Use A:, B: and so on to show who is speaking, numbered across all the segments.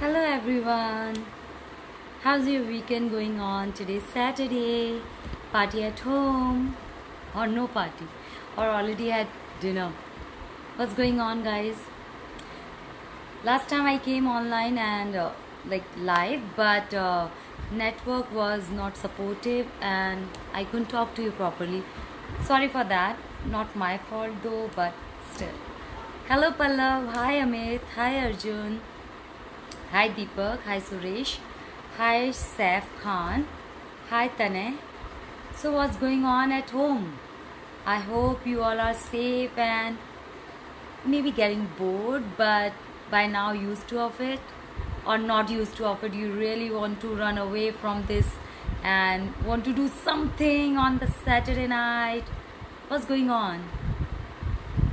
A: Hello everyone. How's your weekend going on? Today's Saturday. Party at home or no party or already had dinner. What's going on, guys? Last time I came online and live, but network was not supportive and I couldn't talk to you properly. Sorry for that. Not my fault though, but still. Hello Pallav. Hi Amit. Hi Arjun. Hi Deepak, hi Suresh, hi Saif Khan, hi Tanay. So what's going on at home? I hope you all are safe and maybe getting bored, but by now used to of it or not used to of it. You really want to run away from this and want to do something on the Saturday night. What's going on?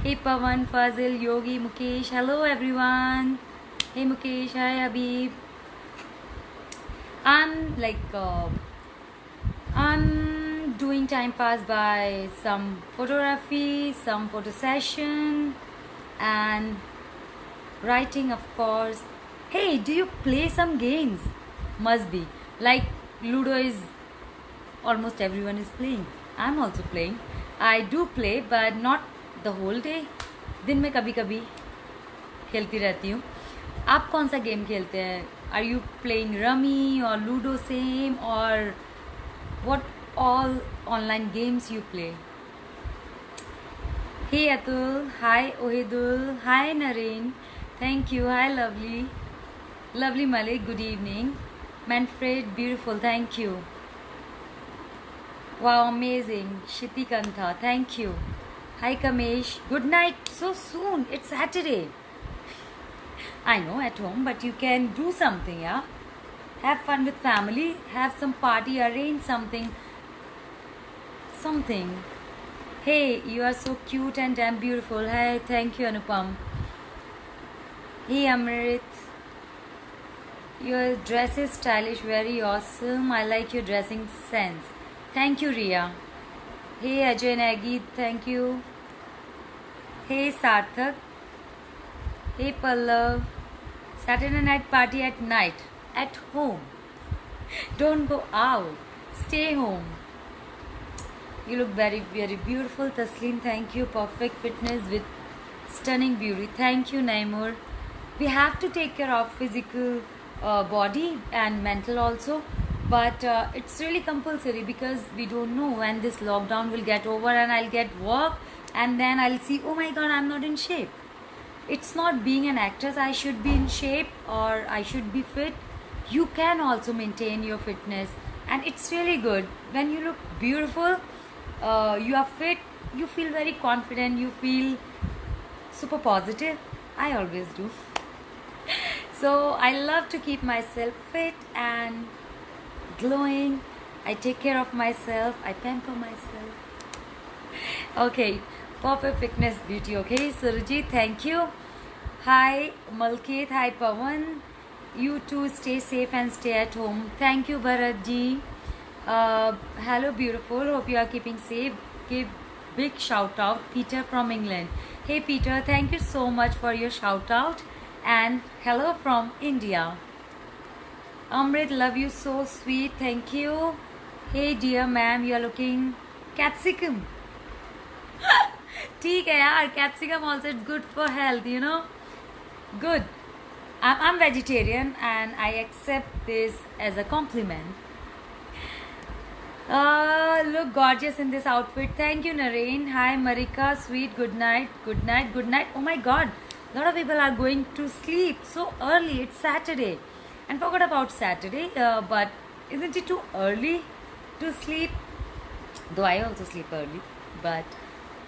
A: Hey Pawan, Fazil, Yogi, Mukesh. Hello everyone. Hey Mukesh, hi Habib. I'm doing time pass by some photography, some photo session, and writing, of course. Hey, do you play some games? Must be. Like Ludo is almost everyone is playing. I'm also playing. I do play, but not the whole day. दिन में कभी कभी खेलती रहती हूँ. आप कौन सा गेम खेलते हैं? आर यू प्लेइंग रमी और लूडो सेम और what all online games you play? Hey Atul, hi Ohidul, hi Naren, thank you, hi lovely Malik, good evening. Manfred, beautiful, thank you. Wow, amazing. Shiti Kantha, thank you. Hi Kamesh, good night, so soon, it's Saturday. I know at home, but you can do something, yeah? Have fun with family, have some party, arrange something. Hey, you are so cute and damn beautiful. Hey, thank you Anupam. Hey Amrit, your dress is stylish, very awesome. I like your dressing sense. Thank you Ria. Hey Ajay Nagi, thank you. Hey Sarthak. Hey Pallav. Saturday night party at night. At home. Don't go out. Stay home. You look very, very beautiful. Taslim, thank you. Perfect fitness with stunning beauty. Thank you, Naimur. We have to take care of physical body and mental also. But it's really compulsory because we don't know when this lockdown will get over and I'll get work and then I'll see, oh my God, I'm not in shape. It's not being an actress, I should be in shape or I should be fit. You can also maintain your fitness and it's really good. When you look beautiful, you are fit, you feel very confident, you feel super positive. I always do. So I love to keep myself fit and glowing. I take care of myself, I pamper myself. Okay, perfect fitness beauty. Okay, Surajit, thank you. Hi Malkit, hi Pawan. You too stay safe and stay at home. Thank you Bharat ji. Hello beautiful, hope you are keeping safe. Give big shout out Peter from England. Hey Peter, thank you so much for your shout out and hello from India. Amrit, love you, so sweet, thank you. Hey dear ma'am, you are looking capsicum. ठीक है यार, capsicum also it's good for health, you know. Good. I'm vegetarian and I accept this as a compliment. Look gorgeous in this outfit. Thank you Naren. Hi Marika, sweet, good night. Oh my God, a lot of people are going to sleep so early. It's Saturday and forgot about Saturday, but isn't it too early to sleep? Though I also sleep early, but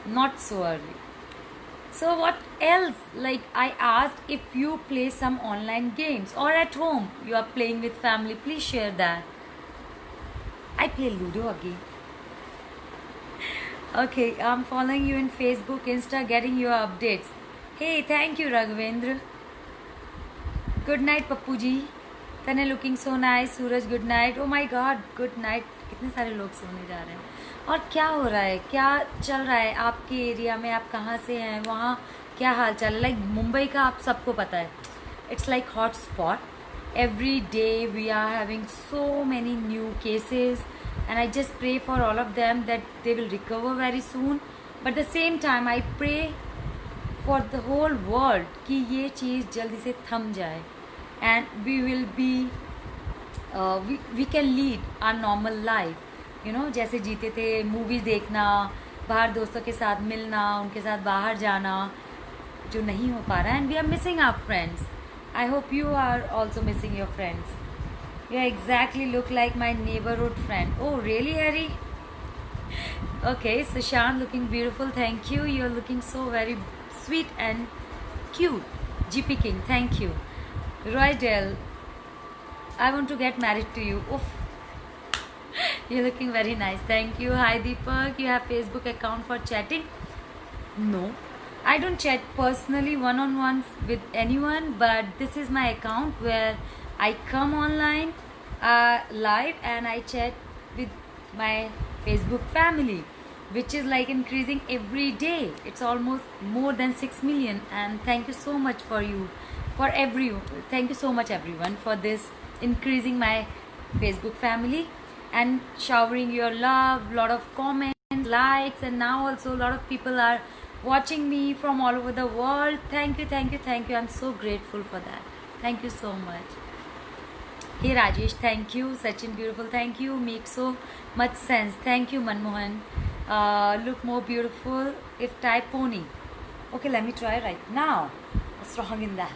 A: not so early. So what else? Like I asked if you play some online games or at home you are playing with family. Please share that. I play Ludo again. Okay, I'm following you in Facebook, Insta, getting your updates. Hey, thank you Raghavendra. Good night Pappuji. Tane looking so nice. Suraj, good night. Oh my God, good night. कितने सारे लोग सोने जा रहे हैं. और क्या हो रहा है, क्या चल रहा है आपके एरिया में? आप कहाँ से हैं? वहाँ क्या हाल चाल है? लाइक मुंबई का आप सबको पता है, it's like hot spot. Every day we are having so many new cases, and I just pray for all of them that they will recover very soon. But at the same time I pray for the whole world कि ये चीज़ जल्दी से थम जाए, and we will be we can lead our normal life, you know, जैसे जीते थे, movies देखना, बाहर दोस्तों के साथ मिलना, उनके साथ बाहर जाना, जो नहीं हो पा रहा है. And we are missing our friends. I hope you are also missing your friends. You exactly look like my neighborhood friend. Oh, really, Harry? Okay, Sushant, looking beautiful. Thank you. You're looking so very sweet and cute. GP King, thank you. Roy Dell, I want to get married to you. Oof. You're looking very nice. Thank you. Hi, Deepak. You have Facebook account for chatting? No. I don't chat personally one-on-one with anyone, but this is my account where I come online live and I chat with my Facebook family, which is like increasing every day. It's almost more than 6 million, and thank you so much thank you so much everyone for this increasing my Facebook family and showering your love, lot of comments, likes, and now also a lot of people are watching me from all over the world. Thank you, thank you, thank you. I'm so grateful for that. Thank you so much. Hey Rajesh, thank you. Sachin, beautiful, thank you. Make so much sense. Thank you, Manmohan. Look more beautiful if type pony. Okay, let me try right now. What's wrong in that?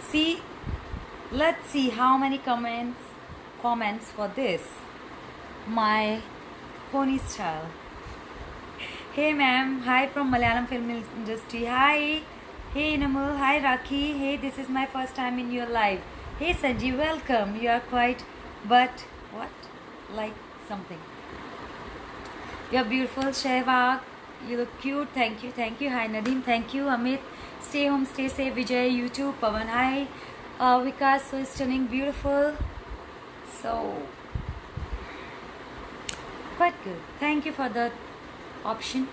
A: See, let's see how many comments for this. My pony style. Hey ma'am, hi from Malayalam film industry. Hi. Hey Namal, hi Rakhi. Hey, this is my first time in your live. Hey Sanjeev, welcome. You are quite, but what? Like something. You're beautiful. Shehwag, you look cute. Thank you, thank you. Hi Nadeem, thank you. Amit, stay home, stay safe. Vijay, YouTube. Pavan, hi. Vikas, so stunning, beautiful. So, quite good. Thank you for the option.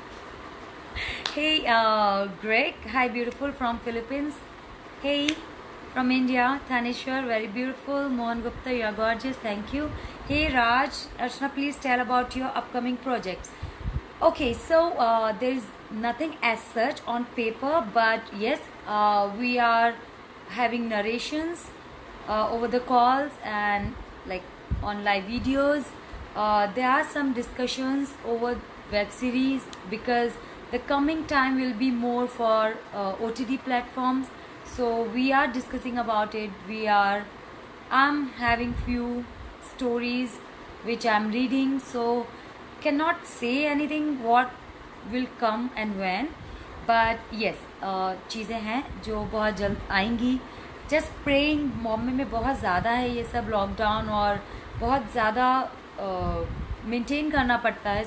A: Hey Greg, hi beautiful from Philippines. Hey from India, Thanishwar, very beautiful. Mohan Gupta, you are gorgeous, thank you. Hey Raj, Archana, please tell about your upcoming projects. Okay, so there is nothing as such on paper, but yes, we are having narrations over the calls and like on live videos. There are some discussions over web series because the coming time will be more for OTT platforms, so we are discussing about it. I'm having few stories which I'm reading, so cannot say anything what will come and when, but yes, चीज़ें हैं जो बहुत जल्द आएंगी. Just praying. Bombay में बहुत ज़्यादा है ये सब लॉकडाउन, और बहुत ज़्यादा मेंटेन करना पड़ता है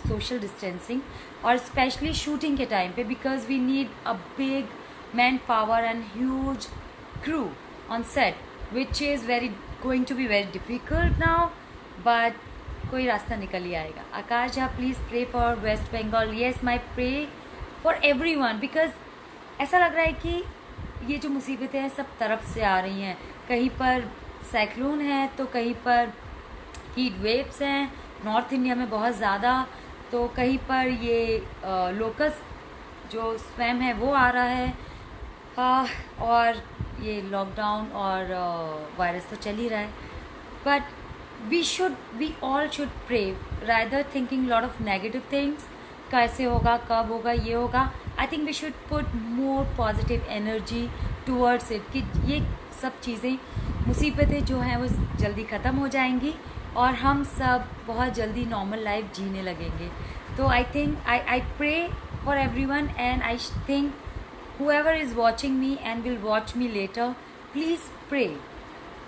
A: सोशल डिस्टेंसिंग, और स्पेशली शूटिंग के टाइम पे, because we need a big man power and huge crew on set, which is going to be very difficult now, but कोई रास्ता निकल ही आएगा. Akash Jha, please pray for West Bengal. Yes, my pray for every one, because ऐसा लग रहा है कि ये जो मुसीबतें हैं सब तरफ से आ रही हैं. कहीं पर साइक्लोन है तो कहीं पर हीट वेव्स हैं, नॉर्थ इंडिया में बहुत ज़्यादा, तो कहीं पर ये लोकस्ट जो स्वैम है वो आ रहा है, और ये लॉकडाउन और वायरस तो चल ही रहा है. But we all should pray rather thinking lot of negative things. कैसे होगा, कब होगा, ये होगा. I think we should put more positive energy towards it, कि ये सब चीज़ें, मुसीबतें जो हैं वो जल्दी ख़त्म हो जाएंगी और हम सब बहुत जल्दी नॉर्मल लाइफ जीने लगेंगे. तो I think I pray for everyone, and I think whoever is watching me and will watch me later, please pray.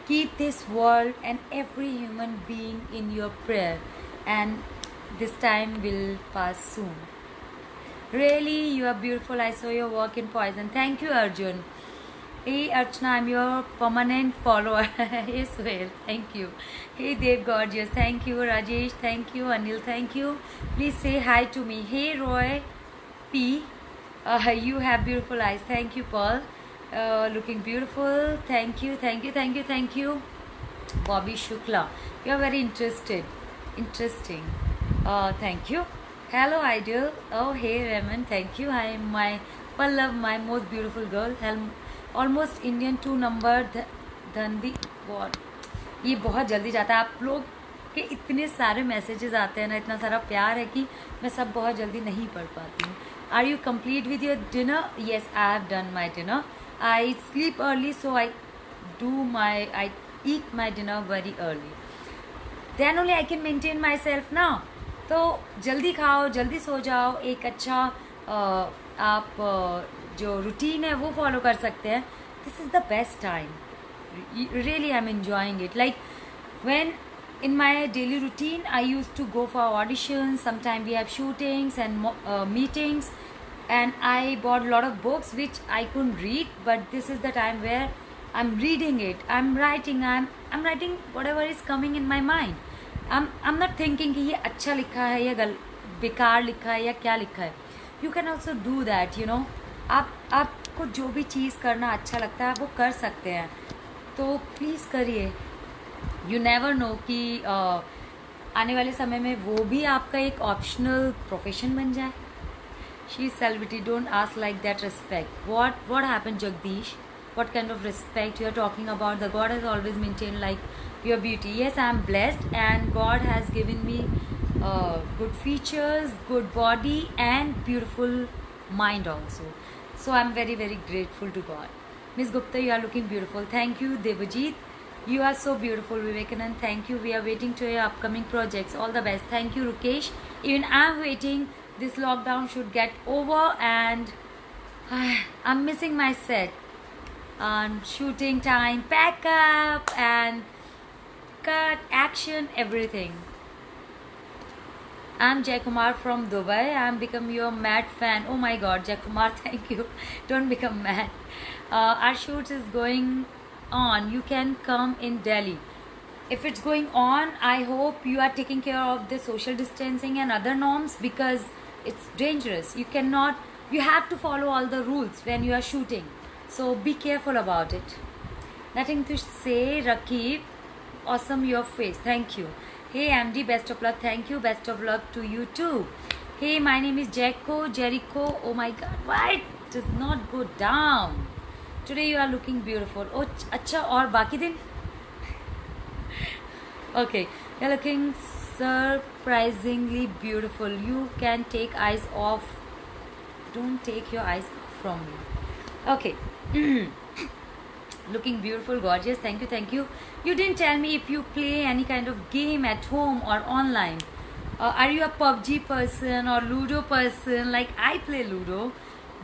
A: Keep this world and every human being in your prayer, and this time will pass soon. Really, you are beautiful. I saw your work in Poison. Thank you, Arjun. Hey Archana, I'm your permanent follower. Hey Suhail, thank you. Hey Dev, gorgeous. Thank you. Rajesh, thank you. Anil, thank you. Please say hi to me. Hey Roy P, you have beautiful eyes. Thank you, Paul. Looking beautiful. Thank you, thank you, thank you, thank you. Bobby Shukla, you are very interesting. Thank you. Hello, Ideal. Oh, hey, Raman. Thank you. Hi, my Pallav, my most beautiful girl. Almost Indian 2 number धंधी. What? ये बहुत जल्दी जाता है. आप लोग के इतने सारे मैसेजेस आते हैं ना, इतना सारा प्यार है कि मैं सब बहुत जल्दी नहीं पढ़ पाती हूँ. Are you complete with your dinner? Yes, I have done my dinner. I sleep early, so I eat my dinner very early. Then only I can maintain myself now. तो जल्दी खाओ, जल्दी सो जाओ. एक अच्छा आप जो रूटीन है वो फॉलो कर सकते हैं. This is the best time. Really, I'm enjoying it. Like when in my daily routine, I used to go for auditions. Sometimes we have shootings and meetings, and I bought a lot of books which I couldn't read. But this is the time where I'm reading it. I'm writing. I'm writing whatever is coming in my mind. I'm not thinking कि ये अच्छा लिखा है या बेकार लिखा है या क्या लिखा है. You can also do that, you know. आपको जो भी चीज़ करना अच्छा लगता है वो कर सकते हैं, तो प्लीज़ करिए. यू नेवर नो कि आने वाले समय में वो भी आपका एक ऑप्शनल प्रोफेशन बन जाए. She is celebrity, don't ask like that. Respect. What happen Jagdish? What kind of respect you are talking about? The God has always maintained like your beauty. Yes, I am blessed and God has given me good features, good body and beautiful mind also. So I am very very grateful to God. Miss Gupta, you are looking beautiful. Thank you. Devajit, you are so beautiful. Vivekanand, thank you. We are waiting to your upcoming projects. All the best. Thank you, Rukesh. Even I am waiting. This lockdown should get over and I'm missing my set. Shooting time, pack up and cut, action, everything. I'm Jay Kumar from Dubai. I'm become your mad fan. Oh my God, Jay Kumar, thank you. Don't become mad. Our shoot is going on. You can come in Delhi. If it's going on, I hope you are taking care of the social distancing and other norms because it's dangerous. You have to follow all the rules when you are shooting. So be careful about it. Nothing to say, Rakib. Awesome your face. Thank you. Hey MD, best of luck. Thank you. Best of luck to you too. Hey, my name is Jericho. Oh my God, why it does not go down? Today you are looking beautiful. Oh, अच्छा और बाकी दिन? Okay, you're looking surprisingly beautiful. You can take eyes off. Don't take your eyes from me. Okay. Looking beautiful, gorgeous. Thank you, thank you. You didn't tell me if you play any kind of game at home or online. Are you a PUBG person or Ludo person? Like I play Ludo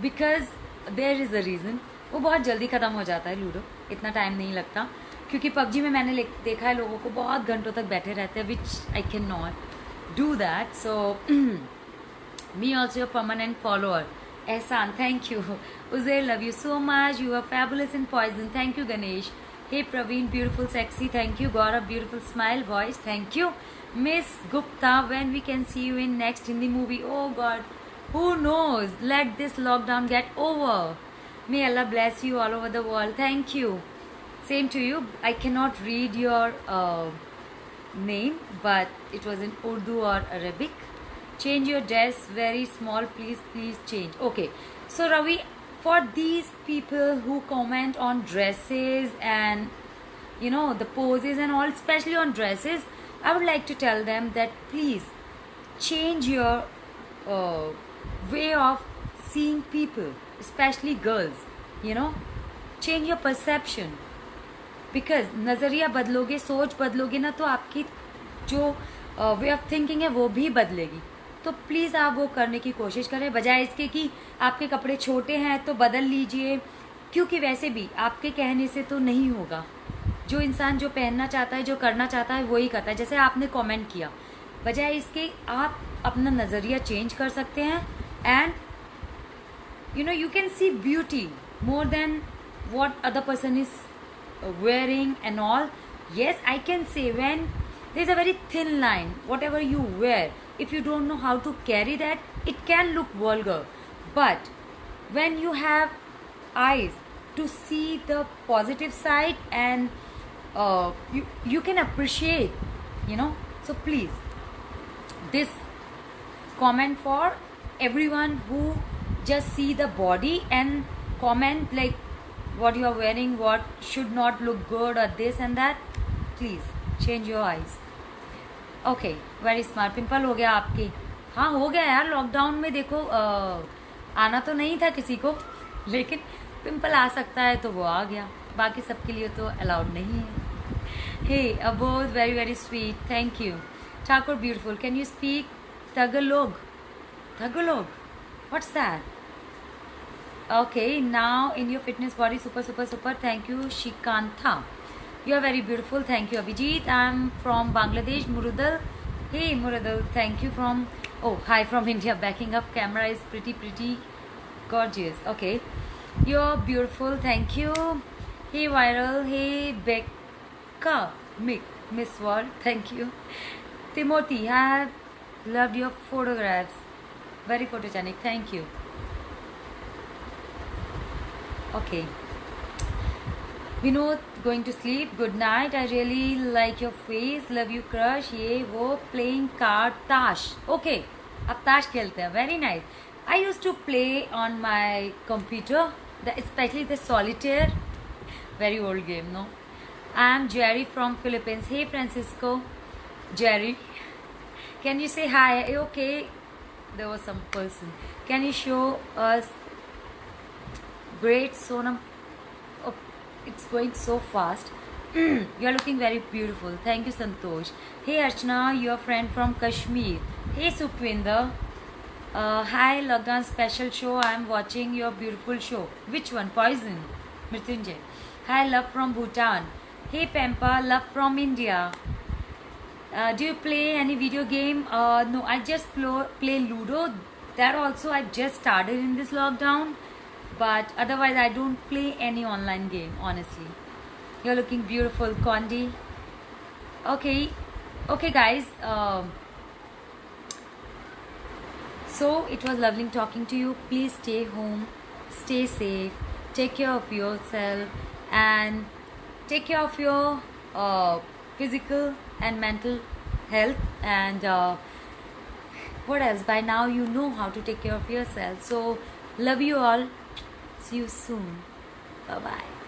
A: because there is a reason. वो बहुत जल्दी ख़त्म हो जाता है ludo, इतना time नहीं लगता. क्योंकि पबजी में मैंने देखा है लोगों को बहुत घंटों तक बैठे रहते हैं, which I can not do that. So me also your permanent follower. Ehsan, thank you. Uzair, love you so much. You are fabulous in poison. Thank you, Ganesh. Hey, Praveen, beautiful, sexy. Thank you. Gaurav, beautiful smile, voice. Thank you. Miss Gupta, when we can see you in next Hindi movie? Oh God, who knows? Let this lockdown get over. May Allah bless you all over the world. Thank you. Same to you. I cannot read your name, but it was in Urdu or Arabic. Change your dress, very small, please change. Okay, so Ravi, for these people who comment on dresses and you know the poses and all, especially on dresses, I would like to tell them that please change your way of seeing people, especially girls. You know, change your perception, because नज़रिया बदलोगे, सोच बदलोगे ना, तो आपकी जो way of thinking है वो भी बदलेगी. तो प्लीज़ आप वो करने की कोशिश करें, बजाय इसके कि आपके कपड़े छोटे हैं तो बदल लीजिए, क्योंकि वैसे भी आपके कहने से तो नहीं होगा. जो इंसान जो पहनना चाहता है, जो करना चाहता है, वही करता है. जैसे आपने कमेंट किया, बजाय इसके आप अपना नज़रिया चेंज कर सकते हैं. And you know, you can see beauty more than what other person is wearing and all. Yes, I can say when there's a very thin line, whatever you wear, if you don't know how to carry that, it can look vulgar. But when you have eyes to see the positive side, and you can appreciate, you know. So please, this comment for everyone who just see the body and comment like what you are wearing, what should not look good, or this and that. Please change your eyes. Okay, very smart. Pimple हो गया आपकी? हाँ हो गया यार. Lockdown में देखो आना तो नहीं था किसी को, लेकिन पिंपल आ सकता है तो वो आ गया. बाकी सबके लिए तो अलाउड नहीं है. हे अबोध, very very sweet, thank you. Thakur beautiful, can you speak Tagalog? Tagalog, what's that? Okay, now in your fitness body, super super super. Thank you Shikantha, you are very beautiful. Thank you Abhijit. I'm from Bangladesh. Murudal, hey Murudal, thank you from, oh hi from India. Backing up camera is pretty gorgeous. Okay, you're beautiful, thank you. Hey viral, hey Becca, Miss World, thank you. Timothy, I have loved your photographs, very photogenic, thank you. Okay, Vinod, going to sleep, good night. I really like your face, love you crush. ये वो playing card tash. Okay, अब ताश खेलते हैं, very nice. I used to play on my computer, especially the solitaire, very old game, no. I'm Jerry from Philippines. Hey Francisco, Jerry, can you say hi? Okay, there was some person. Can you show us? Great Sonam. Oh, it's going so fast. You are looking very beautiful. Thank you Santosh. Hey Archana, your friend from Kashmir. Hey Sukhwinder. Hi lockdown special show. I am watching your beautiful show. Which one? Poison. Mrityunjay. Hi love from Bhutan. Hey Pampa, love from India. Do you play any video game? No, I just play Ludo. That also I just started in this lockdown, but otherwise I don't play any online game, honestly. You're looking beautiful, Condi. Okay guys, so it was lovely talking to you. Please stay home, stay safe, take care of yourself, and take care of your physical and mental health. And what else? By now you know how to take care of yourself. So love you all. See you soon. Bye bye.